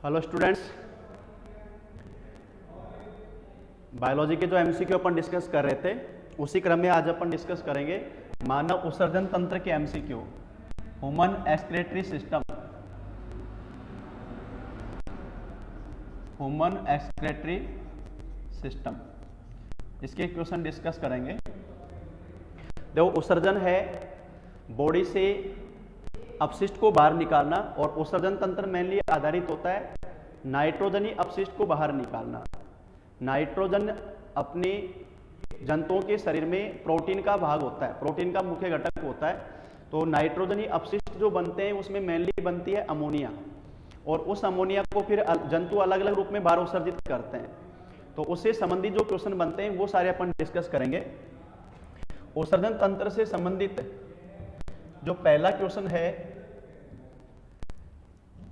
Hello students, biology के जो MCQ अपन discuss कर रहे थे उसी क्रम में आज अपन डिस्कस करेंगे मानव उत्सर्जन तंत्र के MCQ, human excretory system. Human excretory system, इसके क्वेश्चन डिस्कस करेंगे। देखो, उत्सर्जन है बॉडी से अपशिष्ट को बाहर निकालना, और उत्सर्जन तंत्र मेनली आधारित होता है नाइट्रोजनी अपशिष्ट को बाहर निकालना। नाइट्रोजन अपने जंतुओं के शरीर में प्रोटीन का भाग होता है, प्रोटीन का मुख्य घटक होता है। तो नाइट्रोजनी अपशिष्ट जो बनते हैं उसमें मेनली बनती है अमोनिया, और उस अमोनिया को फिर जंतु अलग अलग रूप में बाहर उत्सर्जित करते हैं। तो उससे संबंधित जो क्वेश्चन बनते हैं वो सारे अपन डिस्कस करेंगे। उत्सर्जन तंत्र से संबंधित जो पहला क्वेश्चन है,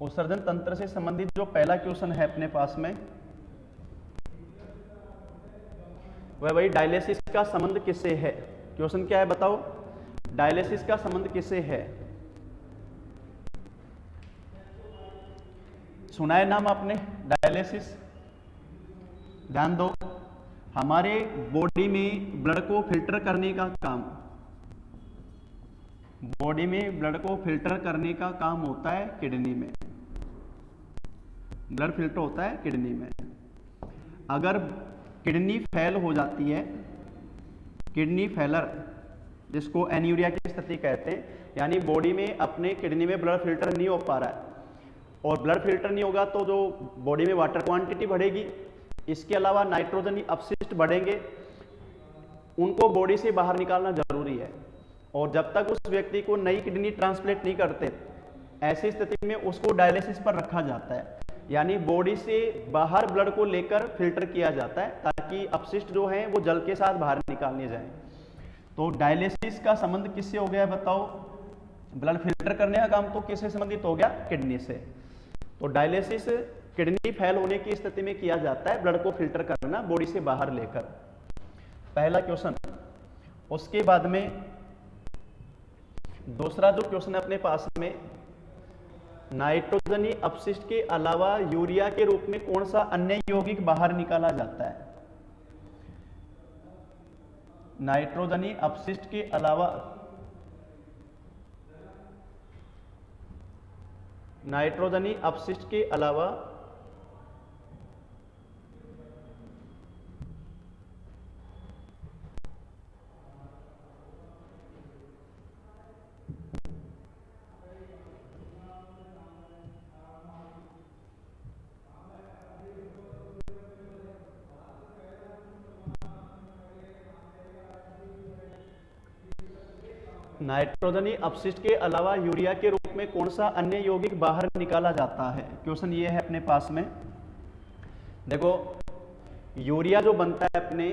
उत्सर्जन तंत्र से संबंधित जो पहला क्वेश्चन है अपने पास में, वह वही डायलिसिस का संबंध किससे है। क्वेश्चन क्या है बताओ? डायलिसिस का संबंध किससे है? सुना है नाम आपने डायलिसिस? ध्यान दो, हमारे बॉडी में ब्लड को फिल्टर करने का काम, बॉडी में ब्लड को फिल्टर करने का काम होता है किडनी में। ब्लड फिल्टर होता है किडनी में। अगर किडनी फेल हो जाती है, किडनी फेलर जिसको एन्यूरिया की स्थिति कहते हैं, यानी बॉडी में अपने किडनी में ब्लड फिल्टर नहीं हो पा रहा है, और ब्लड फिल्टर नहीं होगा तो जो बॉडी में वाटर क्वांटिटी बढ़ेगी, इसके अलावा नाइट्रोजनी अपशिष्ट बढ़ेंगे, उनको बॉडी से बाहर निकालना जरूरी है। और जब तक उस व्यक्ति को नई किडनी ट्रांसप्लांट नहीं करते, ऐसी स्थिति में उसको डायलिसिस पर रखा जाता है, यानी बॉडी से बाहर ब्लड को लेकर फिल्टर किया जाता है ताकि अपशिष्ट जो हैं वो जल के साथ बाहर निकालने जाएं। तो डायलिसिस का संबंध किससे हो गया बताओ? ब्लड फिल्टर करने का काम तो किससे संबंधित हो गया? किडनी से। तो डायलिसिस किडनी फेल होने की स्थिति में किया जाता है, ब्लड को फिल्टर करना बॉडी से बाहर लेकर। पहला क्वेश्चन। उसके बाद में दूसरा जो क्वेश्चन है अपने पास में, नाइट्रोजनी अपशिष्ट के अलावा यूरिया के रूप में कौन सा अन्य यौगिक बाहर निकाला जाता है? नाइट्रोजनी अपशिष्ट के अलावा, नाइट्रोजनी अपशिष्ट के अलावा नाइट्रोजनी अपशिष्ट के अलावा यूरिया के रूप में कौन सा अन्य यौगिक बाहर निकाला जाता है? क्वेश्चन ये है अपने पास में। देखो, यूरिया जो बनता है अपने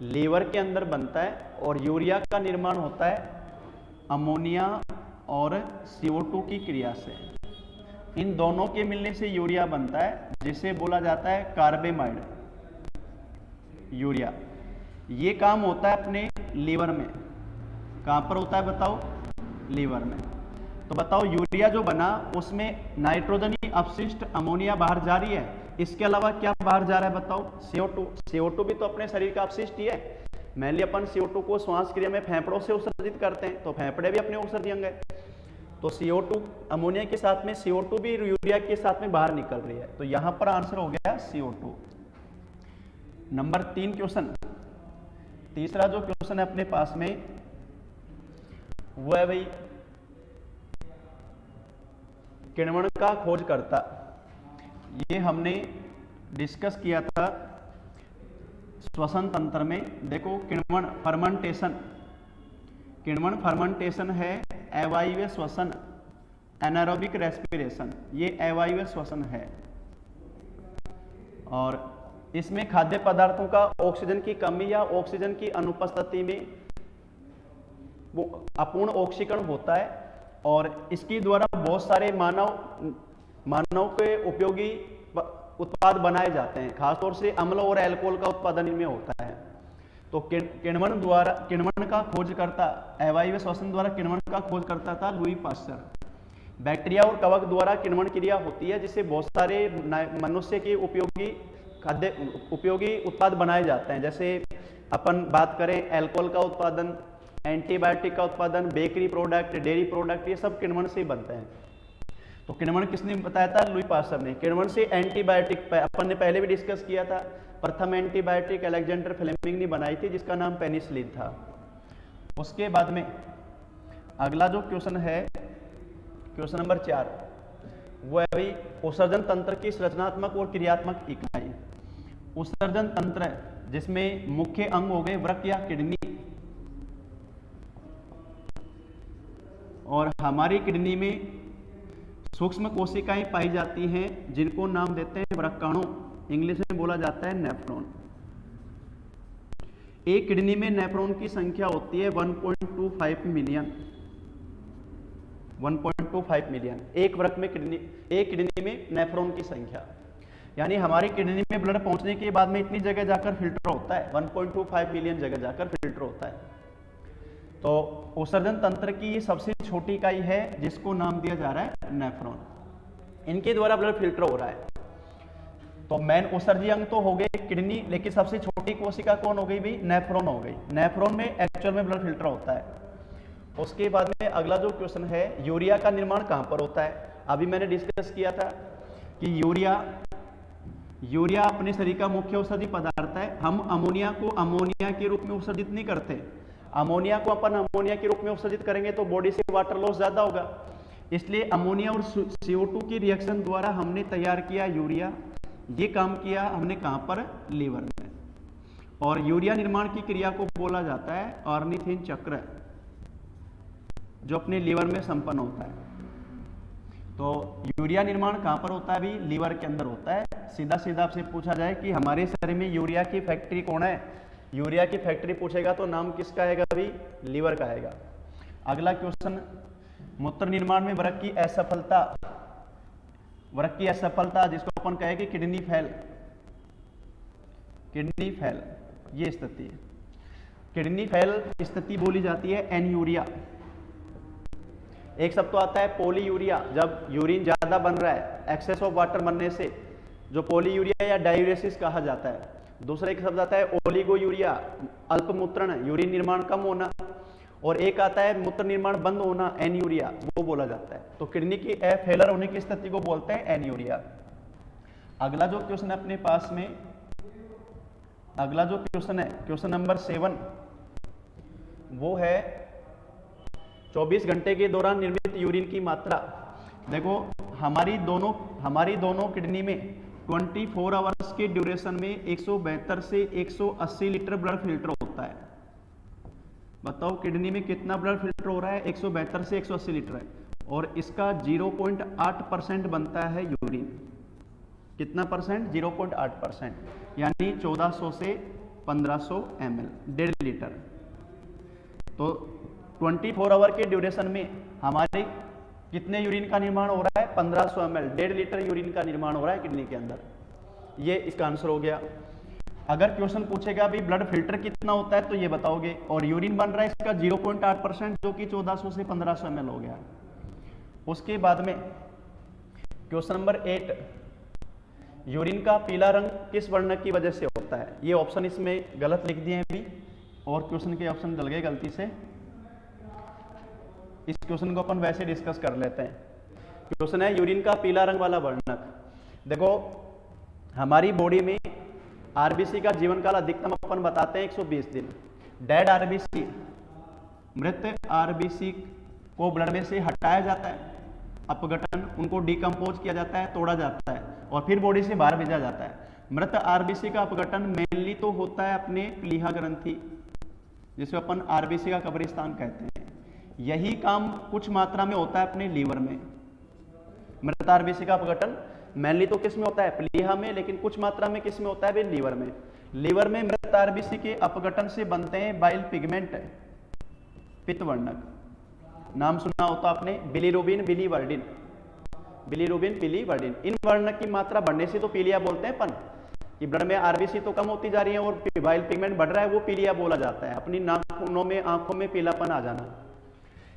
लीवर के अंदर बनता है, और यूरिया का निर्माण होता है अमोनिया और CO2 की क्रिया से। इन दोनों के मिलने से यूरिया बनता है, जिसे बोला जाता है कार्बेमाइड यूरिया। ये काम होता है अपने लीवर में। कहां पर होता है बताओ? लीवर में। तो बताओ, यूरिया जो बना उसमें नाइट्रोजनी अपशिष्ट अमोनिया बाहर जा रही है, इसके अलावा क्या बाहर जा रहा है बताओ? CO2। CO2 भी तो अपने शरीर का अपशिष्ट ही है। मेनली अपन CO2 को श्वास क्रिया में फेफड़ों से उत्सर्जित करते हैं, तो फेफड़े भी अपने उत्सर्जन अंग है। तो CO2 अमोनिया के साथ में CO2 भी यूरिया के साथ में बाहर निकल रही है, तो यहां पर आंसर हो गया CO2। Number 3 question. तीसरा जो क्वेश्चन है अपने पास में वो है भाई, किण्वन का खोजकर्ता। ये हमने डिस्कस किया था श्वसन तंत्र में। देखो, किण्वन फर्मेंटेशन, किण्वन फर्मेंटेशन है अवायवीय श्वसन, एनारोबिक रेस्पिरेशन, ये अवायवीय श्वसन है। और इसमें खाद्य पदार्थों का ऑक्सीजन की कमी या ऑक्सीजन की अनुपस्थिति में वो अपूर्ण ऑक्सीकरण होता है, और इसके द्वारा बहुत सारे मानव के उपयोगी उत्पाद बनाए जाते हैं, खासतौर से अम्ल और अल्कोहल का उत्पादन इनमें होता है। तो किण्वन का खोजकर्ता, अवायवीय श्वसन द्वारा किण्वन का खोजकर्ता था लुई पास्चर। बैक्टीरिया और कवक द्वारा किण्वन क्रिया होती है, जिससे बहुत सारे मनुष्य के उपयोगी उत्पाद बनाए जाते हैं। जैसे अपन बात करें अल्कोहल का उत्पादन, एंटीबायोटिक का उत्पादन, बेकरी प्रोडक्ट, डेयरी प्रोडक्ट, ये सब किण्वन से बनते हैं। तो किण्वन किसने बताया था? लुई पास्चर ने। किण्वन से एंटीबायोटिक अपन ने पहले भी डिस्कस किया था। प्रथम एंटीबायोटिक अलेक्जेंडर फ्लेमिंग ने बनाई थी, जिसका नाम पेनिसिलिन था। उसके बाद में अगला जो क्वेश्चन है, क्वेश्चन नंबर 4, वो है भाई उत्सर्जन तंत्र की संरचनात्मक और क्रियात्मक इकाई। उत्सर्जन तंत्र जिसमें मुख्य अंग हो गए वृक्क या किडनी, और हमारी किडनी में सूक्ष्म कोशिकाएं पाई जाती हैं जिनको नाम देते हैं वृक्काणु, इंग्लिश में बोला जाता है नेफ्रॉन। एक किडनी में नेफ्रॉन की संख्या होती है 1.25 मिलियन। 1.25 मिलियन एक वृक्क में एक किडनी में नेफ्रॉन की संख्या, यानी हमारी किडनी में ब्लड पहुंचने के बाद में इतनी जगह जाकर फिल्टर होता है, 1.25 मिलियन जगह जाकर फिल्टर होता है। तो उत्सर्जन तंत्र की ये सबसे छोटी इकाई है जिसको नाम दिया जा रहा है नेफ्रॉन। इनके द्वारा ब्लड फिल्टर हो रहा है। तो मेन उत्सर्जी अंग तो हो गए किडनी, लेकिन सबसे छोटी कोशिका कौन हो गई भाई? नेफ्रॉन हो गई। नेफ्रॉन में एक्चुअल में ब्लड फिल्टर होता है। उसके बाद में अगला जो क्वेश्चन है, यूरिया का निर्माण कहां पर होता है? अभी मैंने डिस्कस किया था कि यूरिया अपने शरीर का मुख्य उत्सर्जी पदार्थ है। हम अमोनिया को अमोनिया के रूप में उत्सर्जित नहीं करते। अमोनिया को अपन अमोनिया के रूप में उत्सर्जित करेंगे तो बॉडी से वाटर लॉस ज्यादा होगा, इसलिए अमोनिया और CO2 की रिएक्शन द्वारा हमने तैयार किया यूरिया। ये काम किया हमने कहां पर? लीवर में। और यूरिया निर्माण की क्रिया को बोला जाता है ऑर्निथिन चक्र, जो अपने लीवर में संपन्न होता है। तो यूरिया निर्माण कहां पर होता है भी? लीवर के अंदर होता है। सीधा सीधा आपसे पूछा जाए कि हमारे शरीर में यूरिया की फैक्ट्री कौन है? यूरिया की फैक्ट्री पूछेगा तो नाम किसका आएगा भी? लीवर का आएगा। अगला क्वेश्चन, मूत्र निर्माण में वृक्क की असफलता। वृक्क की असफलता जिसको अपन कहेंगे किडनी फेल, ये स्थिति है। किडनी फेल स्थिति बोली जाती है एन्यूरिया। एक शब्द तो आता है पॉलीयूरिया, जब यूरिन ज्यादा बन रहा है, एक्सेस ऑफ वाटर बनने से, जो पॉलीयूरिया या डायूरेसिस कहा जाता है। दूसरा एक शब्द आता है ओलिगोयूरिया, अल्प मूत्रण, यूरिन निर्माण कम होना। और एक आता है मूत्र निर्माण बंद होना, एन्यूरिया, वो बोला जाता है। तो किडनी की फेलर होने की स्थिति को बोलते हैं एन्यूरिया। अगला जो क्वेश्चन है अपने पास में, अगला जो क्वेश्चन है क्वेश्चन नंबर 7, वो है 24 घंटे के दौरान निर्मित यूरिन की मात्रा। देखो हमारी दोनों किडनी में 24 आवर्स के ड्यूरेशन में 172 से 180 लीटर ब्लड फिल्टर होता है। बताओ किडनी में कितना ब्लड फिल्टर हो रहा है? 172 से 180 लीटर है, और इसका 0.8% बनता है यूरिन। कितना परसेंट? 0.8%, यानी 1400 से 1500 ml, 1.5 लीटर। तो 24 आवर के ड्यूरेशन में हमारे कितने यूरिन का निर्माण हो रहा है? 1500 ml, 1.5 लीटर यूरिन का निर्माण हो रहा है किडनी के अंदर। ये इसका आंसर हो गया। अगर क्वेश्चन पूछेगा भी ब्लड फिल्टर कितना होता है तो ये बताओगे, और यूरिन बन रहा है इसका 0.8%, जो कि 1400 से 1500 ml हो गया। उसके बाद में क्वेश्चन नंबर 8, यूरिन का पीला रंग किस वर्ण की वजह से होता है? ये ऑप्शन इसमें गलत लिख दिए हैं भी, और क्वेश्चन के ऑप्शन जल गए गलती से। इस क्वेश्चन को अपन वैसे डिस्कस कर लेते हैं। क्वेश्चन है यूरिन का पीला रंग वाला वर्णक। देखो हमारी बॉडी में आरबीसी का जीवन काल अधिकतम अपन बताते हैं 120 दिन। डेड आरबीसी, मृत आरबीसी को ब्लड में से हटाया जाता है, अपघटन, उनको डिकम्पोज किया जाता है, तोड़ा जाता है, और फिर बॉडी से बाहर भेजा जाता है। मृत आरबीसी का अपघटन मेनली तो होता है अपने प्लीहा ग्रंथि, जिसे अपन आरबीसी का कब्रिस्तान कहते हैं। यही काम कुछ मात्रा में होता है अपने लीवर में। मृत आरबीसी का अपघटन मेनली तो किस में होता है? प्लीहा में, लेकिन कुछ मात्रा में किस में होता है? भी लीवर में। लीवर में मृत आरबीसी के अपघटन से बनते हैं बाइल पिगमेंट, पित्तवर्णक। नाम सुना होता आपने, बिलीरुबिन, बिलीवर्डिन, बिलीरुबिन, बिलीवर्डिन। इन वर्णक की मात्रा बढ़ने से तो पीलिया बोलते हैं अपन, कि ब्लड में आरबीसी तो कम होती जा रही है और बाइल पिगमेंट बढ़ रहा है, वो पीलिया बोला जाता है। अपनी नाखूनों में, आंखों में पीलापन आ जाना,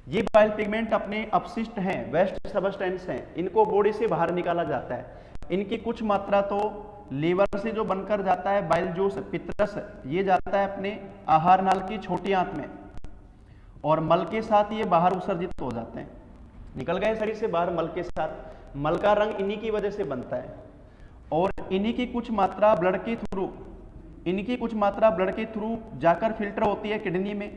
ये बाइल पिगमेंट अपने अपशिष्ट हैं, वेस्ट सबस्टेंस हैं, इनको बॉडी से बाहर निकाला जाता है। इनकी कुछ मात्रा तो लीवर से जो बनकर जाता है बाइल जूस पित्तरस, ये जाता है अपने आहार नाल की छोटी आंत में और मल के साथ ये बाहर उत्सर्जित हो जाते हैं, निकल गए शरीर से बाहर मल के साथ। मल का रंग इन्हीं की वजह से बनता है और इन्हीं की कुछ मात्रा ब्लड के थ्रू, इनकी कुछ मात्रा ब्लड के थ्रू जाकर फिल्टर होती है किडनी में,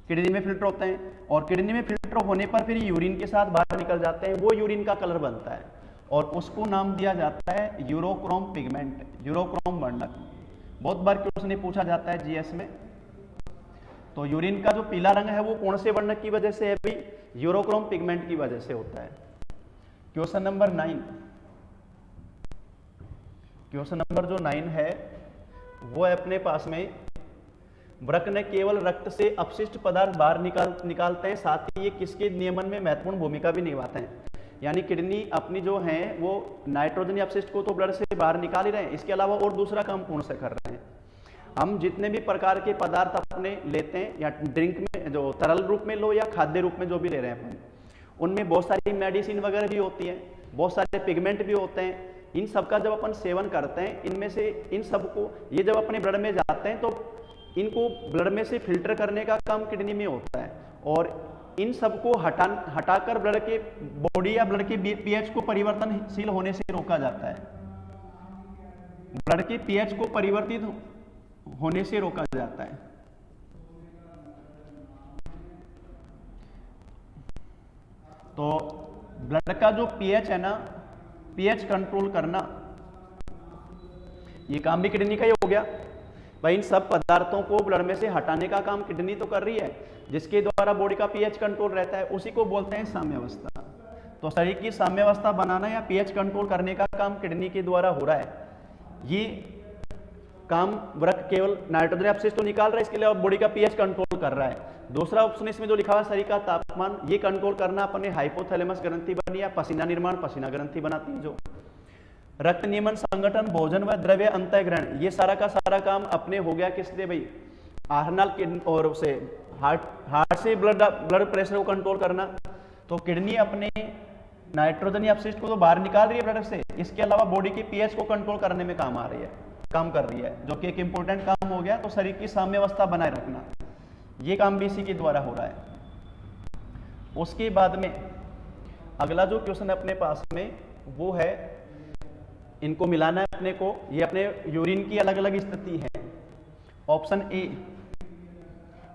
किडनी में फिल्टर होते हैं और किडनी में फिल्टर होने पर फिर यूरिन के साथ बाहर निकल जाते हैं, वो यूरिन का कलर बनता है और उसको नाम दिया जाता है यूरोक्रोम पिगमेंट, यूरोक्रोम वर्णक। बहुत बार क्वेश्चन पूछा जाता है जीएस में। तो यूरिन का जो पीला रंग है वो कौन से वर्णक की वजह से है भी? यूरोक्रोम पिगमेंट की वजह से होता है। क्वेश्चन नंबर 9, क्वेश्चन नंबर जो 9 है वो है अपने पास में, वृक्क ने केवल रक्त से अपशिष्ट पदार्थ बाहर निकालते हैं, साथ ही ये किसके नियमन में महत्वपूर्ण भूमिका भी निभाते हैं। यानी किडनी अपनी जो है वो नाइट्रोजन अपशिष्ट को तो ब्लड से बाहर निकाल ही रहे हैं, इसके अलावा और दूसरा काम कौन से कर रहे हैं? हम जितने भी प्रकार के पदार्थ अपने लेते हैं या ड्रिंक में जो तरल रूप में लो या खाद्य रूप में जो भी ले रहे हैं अपन, उनमें बहुत सारी मेडिसिन वगैरह भी होती है, बहुत सारे पिगमेंट भी होते हैं। इन सब का जब अपन सेवन करते हैं, इनमें से इन सबको ये जब अपने ब्लड में जाते हैं तो इनको ब्लड में से फिल्टर करने का काम किडनी में होता है और इन सबको हटाकर ब्लड के बॉडी या ब्लड के पीएच को परिवर्तनशील होने से रोका जाता है, ब्लड के पीएच को परिवर्तित होने से रोका जाता है। तो ब्लड का जो पीएच है ना, पीएच कंट्रोल करना, ये काम भी किडनी का ही हो गया भाई। इन सब पदार्थों को ब्लड में से हटाने का काम किडनी तो कर रही है, जिसके द्वारा बॉडी का पीएच कंट्रोल रहता है, उसी को बोलते हैं साम्यावस्था। तो शरीर की साम्यावस्था बनाना या पीएच कंट्रोल करने का काम किडनी के द्वारा हो रहा है। ये काम वृक्क केवल नाइट्रोजन अपशिष्ट तो निकाल रहा है, इसके लिए बॉडी का पीएच कंट्रोल कर रहा है। दूसरा ऑप्शन इसमें जो लिखा हुआ शरीर का तापमान, ये कंट्रोल करना अपने हाइपोथैलेमस ग्रंथि बनी या पसीना निर्माण पसीना ग्रंथि बनाती है। जो रक्त नियमन, संगठन, भोजन व द्रव्य अंतःग्रहण, ये सारा का सारा काम अपने हो गया किससे भाई? आहारनाल और उसे हार्ट से ब्लड प्रेशर को कंट्रोल करना। तो किडनी अपने नाइट्रोजन अपशिष्ट को तो बाहर निकाल रही है ब्लड से, इसके अलावा बॉडी की पीएच को कंट्रोल करने में काम कर रही है, जो कि एक इंपॉर्टेंट काम हो गया। तो शरीर की साम्यावस्था बनाए रखना, ये काम भी इसी के द्वारा हो रहा है। उसके बाद में अगला जो क्वेश्चन अपने पास में वो है, इनको मिलाना है अपने को, ये अपने यूरिन की अलग अलग स्थिति है। Option A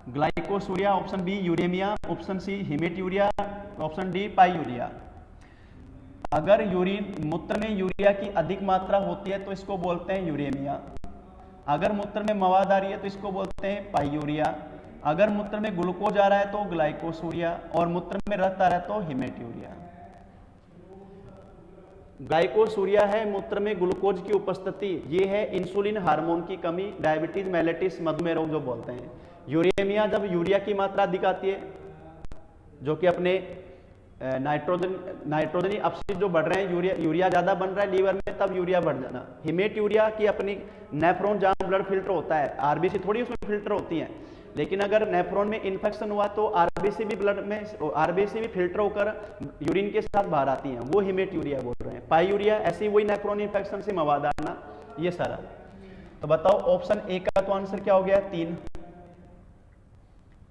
glycosuria, option B uraemia, option C haematuria, option D pyuria. अगर यूरिन मूत्र में यूरिया की अधिक मात्रा होती है तो इसको बोलते हैं यूरेमिया। अगर मूत्र में मवाद आ रही है तो इसको बोलते हैं पाईयूरिया। अगर मूत्र में ग्लूकोज आ रहा है तो ग्लाइकोसूरिया और मूत्र में रक्त आ रहा है तो हिमेट्यूरिया। ग्लाइकोसूरिया है मूत्र में ग्लूकोज की उपस्थिति, ये है इंसुलिन हार्मोन की कमी, डायबिटीज मेलेटिस मधुमेह रोग जो बोलते हैं। यूरेमिया जब यूरिया की मात्रा अधिक आती है, जो कि अपने नाइट्रोजन अपशिष्ट जो बढ़ रहे हैं, यूरिया ज्यादा बन रहा है लीवर में, तब यूरिया बढ़ जाना। हिमेट्यूरिया की अपनी नेफ्रॉन जहां ब्लड फिल्टर होता है, आरबीसी थोड़ी उसमें फिल्टर होती है, लेकिन अगर नेफ्रॉन में इन्फेक्शन हुआ तो आरबीसी भी ब्लड में आरबीसी भी फिल्टर होकर यूरिन के साथ बाहर आती हैं, वो हिमेट्यूरिया बोल रहे हैं। पाईयूरिया ऐसी वही नेफ्रॉन इन्फेक्शन से मवाद आना, ये सारा। तो बताओ ऑप्शन ए का तो आंसर क्या हो गया? 3।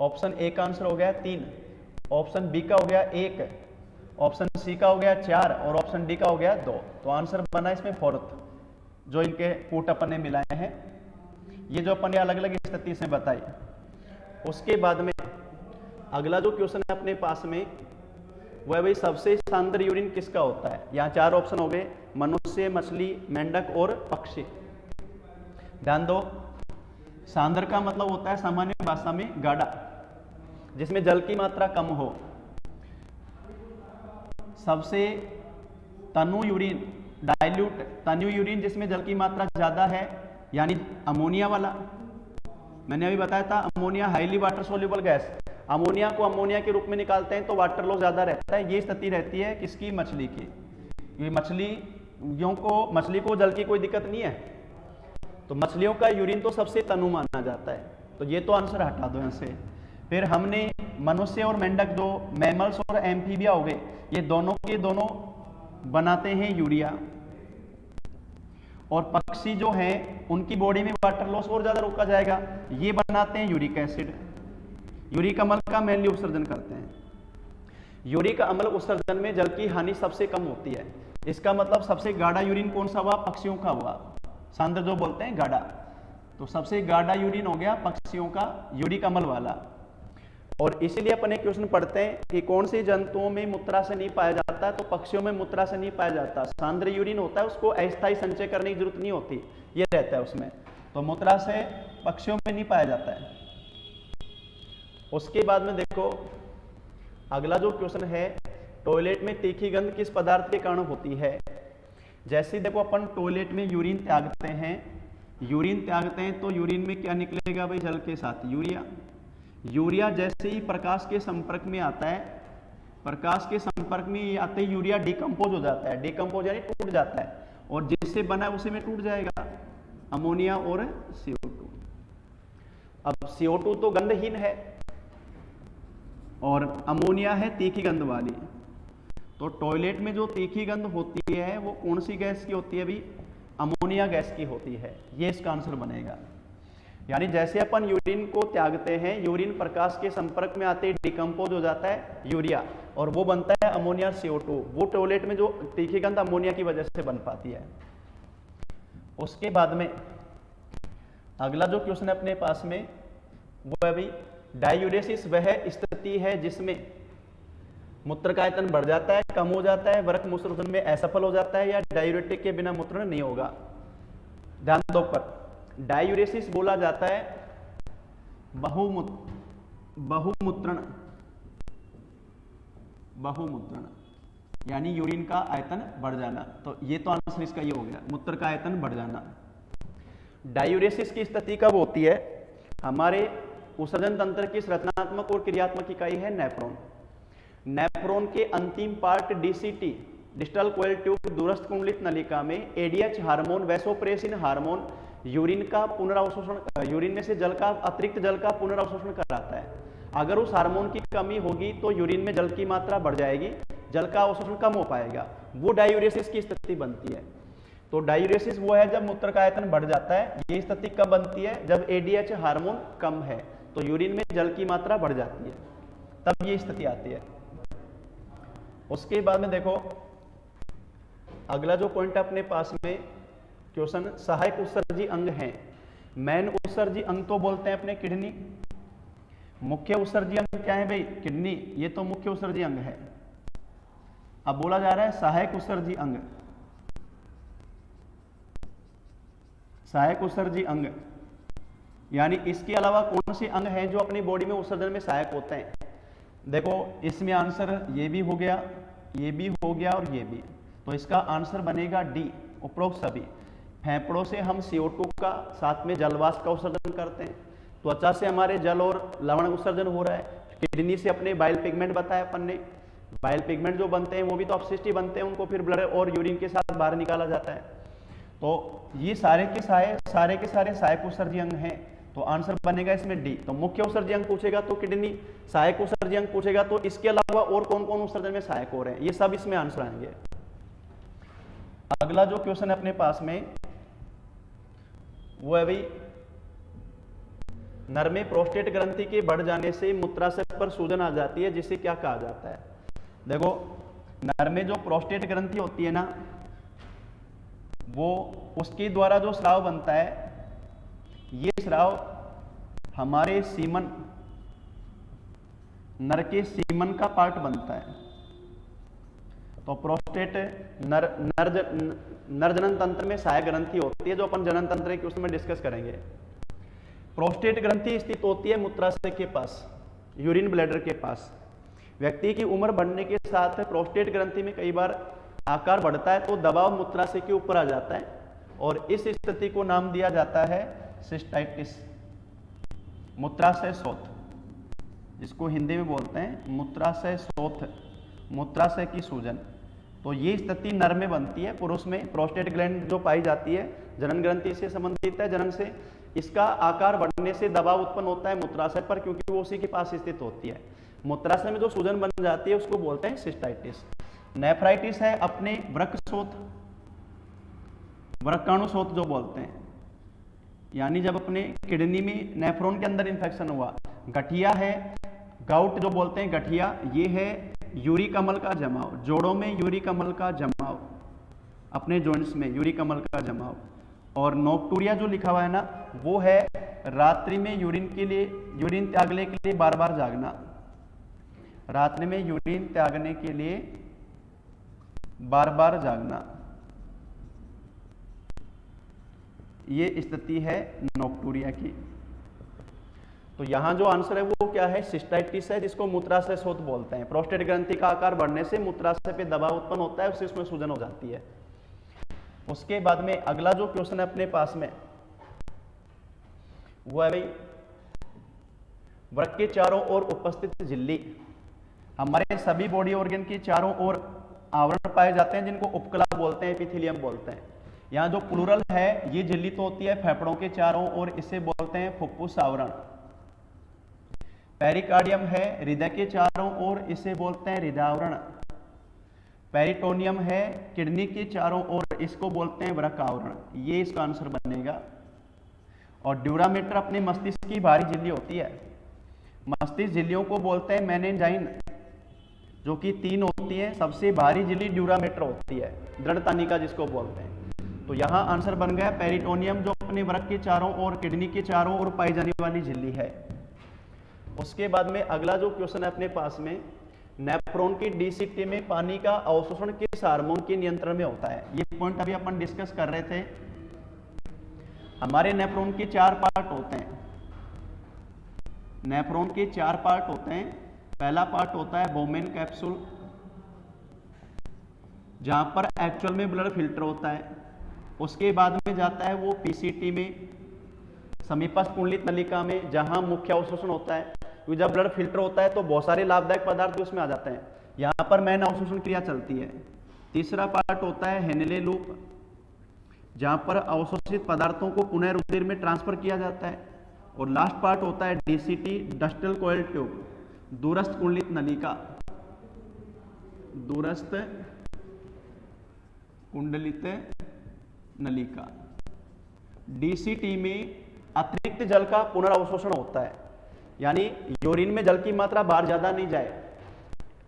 ऑप्शन ए का आंसर हो गया 3, ऑप्शन बी का हो गया 1, ऑप्शन सी का हो गया 4 और ऑप्शन डी का हो गया 2। तो आंसर बना इसमें 4th, जो इनके कूट अपन ने मिलाए हैं, ये जो अपन ने अलग अलग स्थिति से बताई। उसके बाद में अगला जो क्वेश्चन है अपने पास में वह भाई सबसे सांद्र यूरिन किसका होता है? यहाँ 4 ऑप्शन हो गए, मनुष्य, मछली, मेंढक और पक्षी। ध्यान दो, सांद्र का मतलब होता है सामान्य भाषा में गाढ़ा, जिसमें जल की मात्रा कम हो। सबसे तनु यूरिन, डाइल्यूट तनु यूरिन जिसमें जल की मात्रा ज्यादा है, यानी अमोनिया वाला। मैंने अभी बताया था ammonia highly water soluble gas, ammonia को अमोनिया के रूप में निकालते हैं तो वाटर लॉस ज्यादा रहता है। ये स्थिति रहती है किसकी? मछली की। ये मछली को जल की कोई दिक्कत नहीं है, तो मछलियों का यूरिन तो सबसे तनु माना जाता है। तो ये तो आंसर हटा दो यहाँ से। फिर हमने मनुष्य और मेंढक, दो मैमल्स और एम्फीबिया हो गए, ये दोनों के दोनों बनाते हैं यूरिया। और पक्षी जो हैं उनकी बॉडी में वाटर लॉस और ज्यादा रोका जाएगा, ये बनाते हैं यूरिक एसिड। यूरिक अम्ल का मेनली उत्सर्जन करते हैं। यूरिक अम्ल उत्सर्जन में जल की हानि सबसे कम होती है। इसका मतलब सबसे गाढ़ा यूरिन कौन सा हुआ? पक्षियों का हुआ। सांद्र जो बोलते हैं गाढ़ा, तो सबसे गाढ़ा यूरिन हो गया पक्षियों का, यूरिक अम्ल वाला। और इसीलिए अपने क्वेश्चन पढ़ते हैं कि कौन से जंतुओं में मूत्राशय नहीं पाया जाता है, तो पक्षियों में मूत्राशय नहीं पाया जाता। सांद्र यूरिन होता है, उसको अस्थायी संचय करने की जरूरत नहीं होती, ये रहता है उसमें, तो मूत्राशय पक्षियों में नहीं पाया जाता है। उसके बाद में देखो अगला जो क्वेश्चन है, टॉयलेट में तीखी गंध किस पदार्थ के कारण होती है? जैसे देखो अपन टॉयलेट में यूरिन त्यागते हैं, तो यूरिन में क्या निकलेगा भाई? जल के साथ यूरिया। यूरिया जैसे ही प्रकाश के संपर्क में आता है, प्रकाश के संपर्क में आते ही यूरिया डिकम्पोज हो जाता है, डिकम्पोज यानी टूट जाता है, और जिससे बना है उसी में टूट जाएगा, अमोनिया और CO2। अब CO2 तो गंधहीन है और अमोनिया है तीखी गंध वाली, तो टॉयलेट में जो तीखी गंध होती है वो कौन सी गैस की होती है भी? अमोनिया गैस की होती है, ये इसका आंसर बनेगा। यानी जैसे अपन यूरिन को त्यागते हैं, यूरिन प्रकाश के संपर्क में आते ही डिकम्पोज हो जाता है यूरिया, और वो बनता है अमोनिया CO2। वो टॉयलेट में जो तीखी गंध अमोनिया की वजह से बन पाती है। उसके बाद में अगला जो क्वेश्चन है अपने पास में वो है भाई डायूरेसिस वह स्थिति है जिसमें मूत्र का आयतन बढ़ जाता है, कम हो जाता है, वृक्क मूत्रशोधन में असफल हो जाता है, या डायूरेटिक के बिना मूत्र नहीं होगा। ध्यान दो पर डायूरेसिस बोला जाता है बहुमूत्रण यानी यूरिन का आयतन बढ़ जाना, तो ये तो आंसर इसका ये हो गया, मूत्र का आयतन बढ़ जाना। डायूरेसिस की स्थिति कब होती है? हमारे उत्सर्जन तंत्र की संरचनात्मक और क्रियात्मक इकाई है नेफ्रॉन। नेफ्रॉन के अंतिम पार्ट DCT, डिस्टल कोयल ट्यूब, दूरस्थ कुंडलित नलिका में ADH hormone, vasopressin hormone urine का पुनरावशोषण, यूरिन में से जल का, अतिरिक्त जल का पुनरावशोषण कराता है। अगर उस हार्मोन की कमी होगी तो यूरिन में जल की मात्रा बढ़ जाएगी, जल का अवशोषण कम हो पाएगा, वो डायूरेसिस की स्थिति बनती है। तो डायूरेसिस वो है जब मूत्र का आयतन बढ़ जाता है। ये स्थिति कब बनती है? जब ADH हार्मोन कम है, तो यूरिन में जल की मात्रा बढ़ जाती है, तब ये स्थिति आती है। उसके बाद में देखो अगला जो पॉइंट अपने पास में क्वेश्चन, सहायक उत्सर्जी अंग हैं। मेन उत्सर्जी अंग तो बोलते हैं अपने किडनी, मुख्य उत्सर्जी अंग क्या है भाई? किडनी, ये तो मुख्य उत्सर्जी अंग है। अब बोला जा रहा है सहायक उत्सर्जी अंग। सहायक उत्सर्जी अंग यानी इसके अलावा कौन से अंग हैं जो अपनी बॉडी में उत्सर्जन में सहायक होते हैं? देखो इसमें आंसर ये भी हो गया, ये भी हो गया और ये भी, तो इसका आंसर बनेगा D, उपरोक्त सभी। फेफड़ों से हम CO2 का, साथ में जलवाष्प का उत्सर्जन करते हैं। त्वचा से हमारे जल और लवण उत्सर्जन हो रहा है। किडनी से अपने बाइल पिगमेंट बताया अपन ने, बाइल पिगमेंट जो बनते हैं वो भी तो अपशिष्ट ही बनते हैं, उनको फिर ब्लड और यूरिन के साथ बाहर निकाला जाता है। तो ये सारे के सारे सहायक उत्सर्जी अंग हैं, तो आंसर बनेगा इसमें D। तो मुख्य उत्सर्जी अंग पूछेगा तो किडनी, सहायक उत्सर्जी अंग पूछेगा तो इसके अलावा और कौन कौन उत्सर्जन में सहायक हो रहे हैं, ये सब इसमें आंसर आएंगे। अगला जो क्वेश्चन है अपने पास में वो है भाई नर में प्रोस्टेट ग्रंथि के बढ़ जाने से मूत्राशय पर सूजन आ जाती है, जिसे क्या कहा जाता है? देखो नर में जो प्रोस्टेट ग्रंथि होती है ना, वो उसके द्वारा जो स्राव बनता है, ये स्राव हमारे सीमन, नर के सीमन का पार्ट बनता है। तो प्रोस्टेट नर जनन तंत्र में सहायक ग्रंथि होती है, जो अपन जनन तंत्र के उसमें डिस्कस करेंगे। प्रोस्टेट ग्रंथि स्थित होती है मूत्राशय के पास, यूरिन ब्लैडर के पास। व्यक्ति की उम्र बढ़ने के साथ प्रोस्टेट ग्रंथि में कई बार आकार बढ़ता है, तो दबाव मूत्राशय के ऊपर आ जाता है, और इस स्थिति को नाम दिया जाता है सिस्टाइटिस, मूत्राशय शोथ, जिसको हिंदी में बोलते हैं मूत्राशय शोथ, मूत्राशय की सूजन। तो ये स्थिति नर में बनती है। पुरुष में प्रोस्टेट ग्लैंड जो पाई जाती है जनन ग्रंथि से संबंधित है, जनन से इसका आकार बढ़ने से दबाव उत्पन्न होता है मूत्राशय पर, क्योंकि वो उसी के पास स्थित होती है। मूत्राशय में जो सूजन बन जाती है उसको बोलते हैं सिस्टाइटिस। नेफ्राइटिस है अपने वृक्कशोथ, वृक्काणुशोथ जो बोलते हैं, यानी जब अपने किडनी में नेफ्रॉन के अंदर इंफेक्शन हुआ। गठिया है, गाउट जो बोलते हैं गठिया, ये है यूरिक अम्ल का जमाव, जोड़ों में यूरिक अम्ल का जमाव, अपने जॉइंट्स में यूरिक अम्ल का जमाव। और नोक्टूरिया जो लिखा हुआ है ना, वो है रात्रि में यूरिन त्यागने के लिए बार बार जागना, रात्रि में यूरिन त्यागने के लिए बार बार जागना, ये स्थिति है नोक्टूरिया की। तो यहां जो आंसर है वो क्या है, सिस्टाइटिस है, जिसको मूत्राशय शोथ बोलते हैं। प्रोस्टेट ग्रंथि का आकार बढ़ने से मूत्राशय पे दबाव उत्पन्न होता है, उससे उसमें सूजन हो जाती है। उसके बाद में अगला जो क्वेश्चन है अपने पास में वो है भाई, वृक्क के चारों ओर उपस्थित झिल्ली। हमारे सभी बॉडी ऑर्गन के चारों ओर आवरण पाए जाते हैं, जिनको उपकला बोलते हैं, एपिथेलियम बोलते हैं। यहाँ जो प्लूरल है, ये झिल्ली तो होती है फेफड़ों के चारों ओर, इसे बोलते हैं फुफ्फुस आवरण। पेरिकार्डियम है हृदय के चारों ओर, इसे बोलते हैं हृदयावरण। पेरिटोनियम है किडनी के चारों ओर, इसको बोलते हैं वृक्क आवरण। ये इसका आंसर बनेगा। और ड्यूरामेटर अपने मस्तिष्क की बाहरी झिल्ली होती है। मस्तिष्क झिल्लियों को बोलते हैं मेनिनजाइन, जो कि 3 होती है। सबसे बाहरी झिल्ली ड्यूरामेटर होती है, दृढ़ तानिका जिसको बोलते हैं। तो यहाँ आंसर बन गया पेरिटोनियम, जो अपने वृक्क के चारों ओर, किडनी के चारों ओर पाई जाने वाली झिल्ली है। उसके बाद में अगला जो क्वेश्चन है अपने पास में, नेफ्रॉन की डीसीटी में पानी का अवशोषण किस हार्मोन के नियंत्रण में होता है। ये पॉइंट अभी अपन डिस्कस कर रहे थे। हमारे नेफ्रॉन के 4 पार्ट होते हैं। नेफ्रॉन के 4 पार्ट होते हैं। पहला पार्ट होता है बोमेन कैप्सूल, जहां पर एक्चुअल में ब्लड फिल्टर होता है। उसके बाद में जाता है वो पीसीटी में, समीपस्थ कुंडलित नलिका में, जहां मुख्य अवशोषण होता है। क्योंकि जब ब्लड फिल्टर होता है तो बहुत सारे लाभदायक पदार्थ उसमें आ जाते हैं, यहां पर मैन अवशोषण क्रिया चलती है। तीसरा पार्ट होता है हेनले लूप, जहां पर अवशोषित पदार्थों को पुनः रुधिर में ट्रांसफर किया जाता है। और लास्ट पार्ट होता है डीसीटी, डस्टल कोयल ट्यूब, दूरस्थ कुंडलित नलिका, दूरस्थ कुंडलित नलिका। डीसीटी में अतिरिक्त जल का पुनर्अवशोषण होता है, यानी यूरिन में जल की मात्रा बाहर ज्यादा नहीं जाए,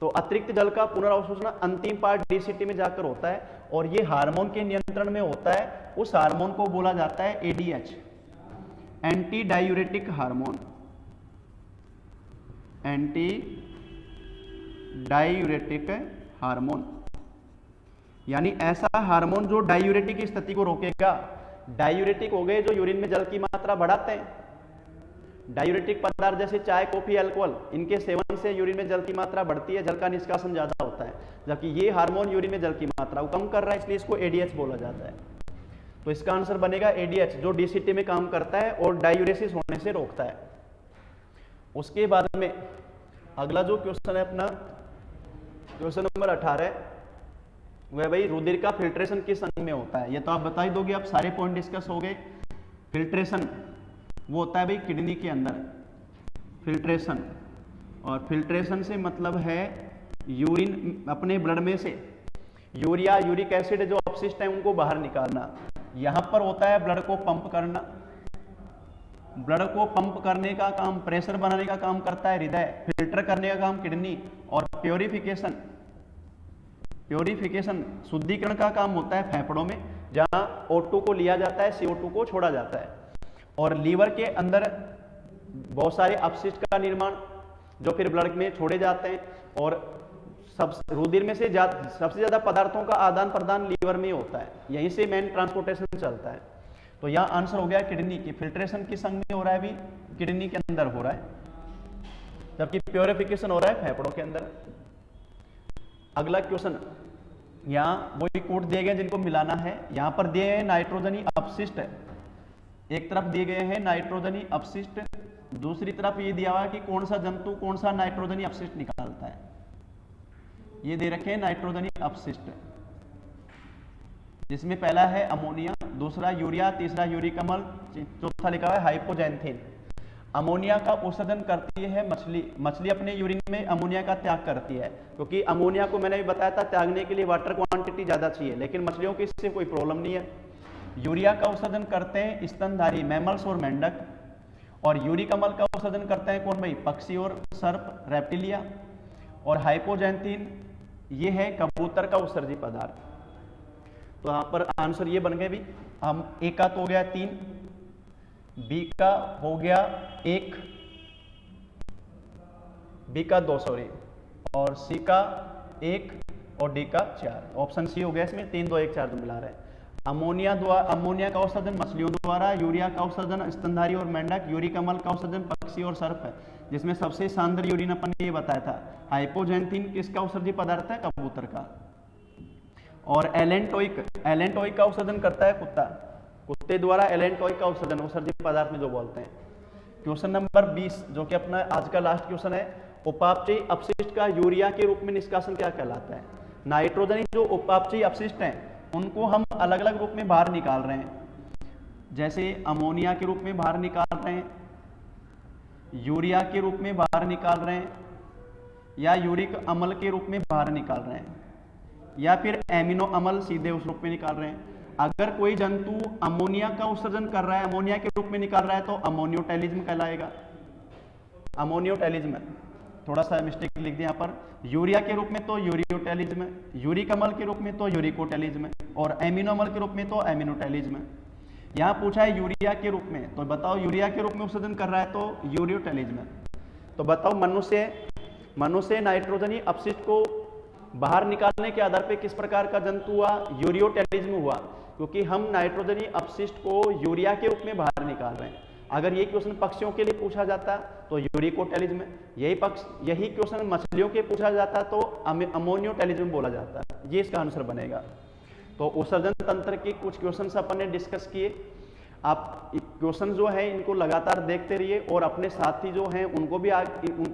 तो अतिरिक्त जल का पुनर्अवशोषण अंतिम पार्ट डीसीटी में जाकर होता है। और ये हार्मोन के नियंत्रण में होता है। उस हार्मोन को बोला जाता है ADH, anti diuretic hormone, anti diuretic hormone, यानी ऐसा हार्मोन जो डायूरेटिक की स्थिति को रोकेगा। डायूरेटिक हो गए जो यूरिन में जल की मात्रा बढ़ाते हैं। डायूरेटिक पदार्थ जैसे चाय, कॉफी, अल्कोहल, इनके सेवन से यूरिन में जल की मात्रा बढ़ती है, जल का निष्कासन ज्यादा होता है। जबकि ये हार्मोन यूरिन में जल की मात्रा को कम कर रहा है, इसलिए इसको एडीएच बोला जाता है। तो इसका आंसर बनेगा एडीएच, जो डीसीटी में काम करता है और डायूरेसिस होने से रोकता है। उसके बाद में अगला जो क्वेश्चन है अपना, क्वेश्चन नंबर 18, वह भाई रुधिर का फिल्ट्रेशन किस अंग में होता है। ये तो आप बता ही दोगे, अब सारे पॉइंट डिस्कस हो गए। फिल्ट्रेशन वो होता है भाई किडनी के अंदर, फिल्ट्रेशन। और फिल्ट्रेशन से मतलब है यूरिन, अपने ब्लड में से यूरिया, यूरिक एसिड जो अपशिष्ट है उनको बाहर निकालना। यहां पर होता है ब्लड को पंप करना। ब्लड को पंप करने का काम, प्रेशर बनाने का काम करता है हृदय, फिल्टर करने का काम किडनी। और प्योरिफिकेशन, शुद्धिकरण का काम होता है फेफड़ों में, जहां O2 को लिया जाता है, CO2 को छोड़ा जाता है। और लीवर के अंदर बहुत सारे अपशिष्ट का निर्माण, जो फिर ब्लड में छोड़े जाते हैं। और रुधिर में से सबसे ज्यादा पदार्थों का आदान प्रदान लीवर में होता है, यहीं से मेन ट्रांसपोर्टेशन चलता है। तो यहाँ आंसर हो गया किडनी की। फिल्ट्रेशन किस अंग में हो रहा है? अभी किडनी के अंदर हो रहा है, जबकि प्योरिफिकेशन हो रहा है फेफड़ों के अंदर। अगला क्वेश्चन, यहाँ वही कोड दिए गए जिनको मिलाना है। यहाँ पर दिए गए नाइट्रोजनी अपशिष्ट, एक तरफ दिए गए हैं नाइट्रोजनी अपशिष्ट, दूसरी तरफ ये दिया हुआ है कि कौन सा जंतु कौन सा नाइट्रोजनी अपशिष्ट निकालता है। ये दे रखे हैं नाइट्रोजनी अपशिष्ट, जिसमें पहला है अमोनिया, दूसरा यूरिया, तीसरा यूरिक अम्ल, चौथा लिखा हुआ है हाइपोजैंथिन। अमोनिया का उत्सर्जन करती है मछली। मछली अपने यूरिन में अमोनिया का त्याग करती है, क्योंकि अमोनिया को मैंने भी बताया था त्यागने के लिए वाटर क्वांटिटी ज़्यादा चाहिए, लेकिन मछलियों की इससे कोई प्रॉब्लम नहीं है। यूरिया का उत्सर्जन करते हैं स्तनधारी मैमल्स और मेंढक, और यूरिक अम्ल का उत्सर्जन करते हैं कौन भाई, पक्षी और सर्प रेप्टिलिया। और हाइपोजैंथीन ये है कबूतर का उत्सर्जित पदार्थ। तो यहाँ पर आंसर ये बन गए भी, हम ए का तो हो गया 3, बी का हो गया 1, बी का 2 सॉरी, और सी का 1 और डी का 4। ऑप्शन सी हो गया इसमें 3 2 1 4 जो मिला रहे हैं। अमोनिया का उत्सर्जन मछलियों द्वारा, यूरिया का उत्सर्जन स्तनधारी और मेंढक, यूरिक अम्ल का उत्सर्जन पक्षी और सर्प है, जिसमें सबसे शानदार यूरिन अपन ने ये बताया था। हाइपोजैंथीन किसका उत्सर्जित पदार्थ है, कबूतर का। और एलेंटोइक का उत्सर्जन करता है कुत्ता, कुत्ते द्वारा एलेंटोइक का उत्सर्जन उत्सर्जित पदार्थ में जो बोलते हैं। क्वेश्चन नंबर 20 जो कि अपना आज का लास्ट क्वेश्चन है, उपापचयी अपशिष्ट का यूरिया के रूप में निष्कासन क्या कहलाता है। नाइट्रोजनी जो उपापचयी अपशिष्ट हैं उनको हम अलग अलग रूप में बाहर निकाल रहे हैं, जैसे अमोनिया के रूप में बाहर निकाल रहे हैं, यूरिया के रूप में बाहर निकाल रहे हैं, या यूरिक अम्ल के रूप में बाहर निकाल रहे हैं, या फिर एमिनो अम्ल सीधे उस रूप में निकाल रहे हैं। अगर कोई जंतु अमोनिया का उत्सर्जन कर रहा है, अमोनिया के रूप में निकाल रहा है, तो अमोनियोटेलिज्म कहलाएगा। अमोनियोटेलिज्म, थोड़ा सा मिस्टेक लिख दिया यहाँ पर, यूरिया के रूप में तो यूरियोटेलिज्म, यूरिक अम्ल के रूप में तो यूरिकोटेलिज्म, और एमिनो अम्ल के रूप में तो एमिनोटेलिज्म। यहाँ पूछा है यूरिया के रूप में, तो बताओ यूरिया के रूप में उत्सर्जन कर रहा है तो यूरियोटेलिज्म। तो बताओ मनुष्य नाइट्रोजनी अपशिष्ट को बाहर निकालने के आधार पे किस प्रकार का जंतु हुआ, यूरियोटेलिज्म हुआ, क्योंकि हम नाइट्रोजनी अपशिष्ट को यूरिया के रूप में बाहर निकाल रहे हैं। अगर ये क्वेश्चन पक्षियों के लिए पूछा जाता तो यूरिकोटेलिज्म, यही क्वेश्चन मछलियों के पूछा जाता तो अमोनियोटेलिज्म बोला जाता। ये इसका आंसर बनेगा। तो उत्सर्जन तंत्र के कुछ क्वेश्चन अपन ने डिस्कस किए। आप क्वेश्चन जो है इनको लगातार देखते रहिए, और अपने साथी जो हैं उनको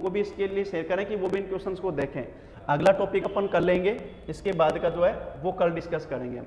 भी इसके लिए शेयर करें कि वो भी इन क्वेश्चंस को देखें। अगला टॉपिक अपन कर लेंगे, इसके बाद का जो है वो कल डिस्कस करेंगे हम।